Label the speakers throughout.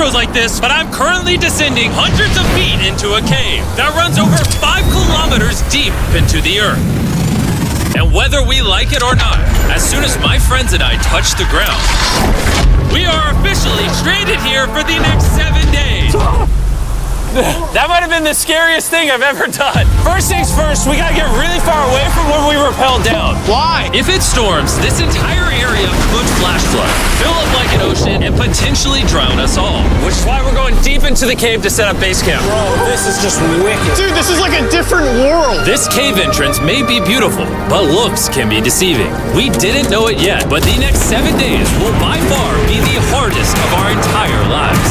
Speaker 1: intros like this, but I'm currently descending hundreds of feet into a cave that runs over 5 kilometers deep into the earth. And whether we like it or not, as soon as my friends and I touch the ground, we are officially stranded here for the next 7 days. That might have been the scariest thing I've ever done. First things first, we gotta get really far away from where we rappelled down.
Speaker 2: Why?
Speaker 1: If it storms, this entire area could flash flood, fill up like an ocean, and potentially drown us all. Which is why we're going deep into the cave to set up base camp.
Speaker 2: Bro, this is just wicked. Dude, this is like a different world.
Speaker 1: This cave entrance may be beautiful, but looks can be deceiving. We didn't know it yet, but the next 7 days will by far be the hardest of our entire lives.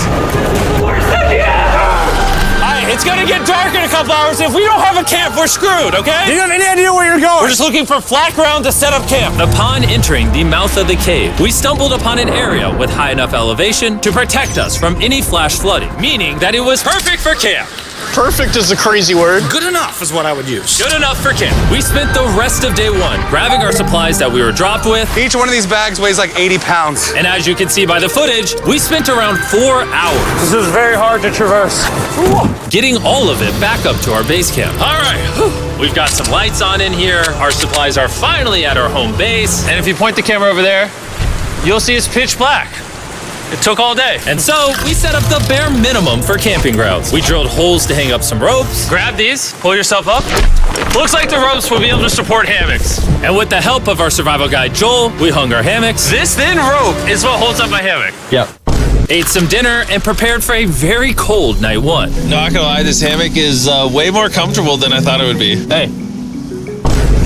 Speaker 1: It's gonna get dark in a couple hours. If we don't have a camp, we're screwed, okay?
Speaker 2: Do you have any idea where you're going?
Speaker 1: We're just looking for flat ground to set up camp. Upon entering the mouth of the cave, we stumbled upon an area with high enough elevation to protect us from any flash flooding, meaning that it was perfect for camp.
Speaker 2: Perfect is a crazy word.
Speaker 3: Good enough is what I would use.
Speaker 1: Good enough for camp. We spent the rest of day one grabbing our supplies that we were dropped with.
Speaker 4: Each one of these bags weighs like 80 pounds.
Speaker 1: And as you can see by the footage, we spent around 4 hours.
Speaker 2: This is very hard to traverse.
Speaker 1: Getting all of it back up to our base camp. All right, we've got some lights on in here. Our supplies are finally at our home base. And if you point the camera over there, you'll see it's pitch black. It took all day. And so we set up the bare minimum for camping grounds. We drilled holes to hang up some ropes. Grab these, pull yourself up. Looks like the ropes will be able to support hammocks. And with the help of our survival guide, Joel, we hung our hammocks. This thin rope is what holds up my hammock.
Speaker 3: Yep.
Speaker 1: Ate some dinner and prepared for a very cold night one.
Speaker 5: Not gonna lie, this hammock is way more comfortable than I thought it would be.
Speaker 1: Hey.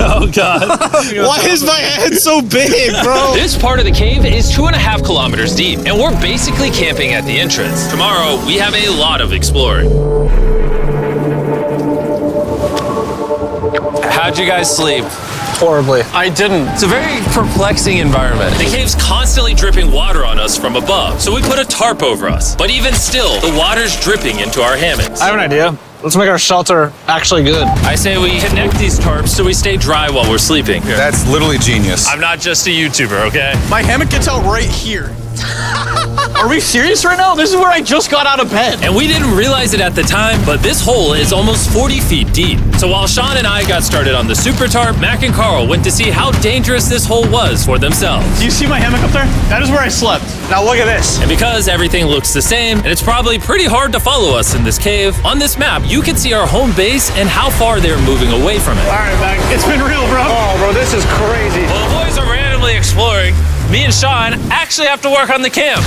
Speaker 1: Oh, God.
Speaker 2: Why is my head so big, bro?
Speaker 1: This part of the cave is 2.5 kilometers deep, and we're basically camping at the entrance. Tomorrow, we have a lot of exploring. How'd you guys sleep?
Speaker 2: Horribly.
Speaker 1: I didn't. It's a very perplexing environment. The cave's constantly dripping water on us from above, so we put a tarp over us. But even still, the water's dripping into our hammocks.
Speaker 2: I have an idea. Let's make our shelter actually good.
Speaker 1: I say we connect these tarps so we stay dry while we're sleeping.
Speaker 4: That's literally genius.
Speaker 1: I'm not just a YouTuber, okay?
Speaker 2: My hammock gets out right here. Are we serious right now? This is where I just got out of bed.
Speaker 1: And we didn't realize it at the time, but this hole is almost 40 feet deep. So while Sean and I got started on the super tarp, Mac and Carl went to see how dangerous this hole was for themselves.
Speaker 2: Do you see my hammock up there? That is where I slept. Now look at this.
Speaker 1: And because everything looks the same, and it's probably pretty hard to follow us in this cave, on this map, you can see our home base and how far they're moving away from it.
Speaker 2: All right, Mac. It's been real, bro. Oh, bro, this is crazy.
Speaker 1: While the boys are randomly exploring, me and Sean actually have to work on the camp.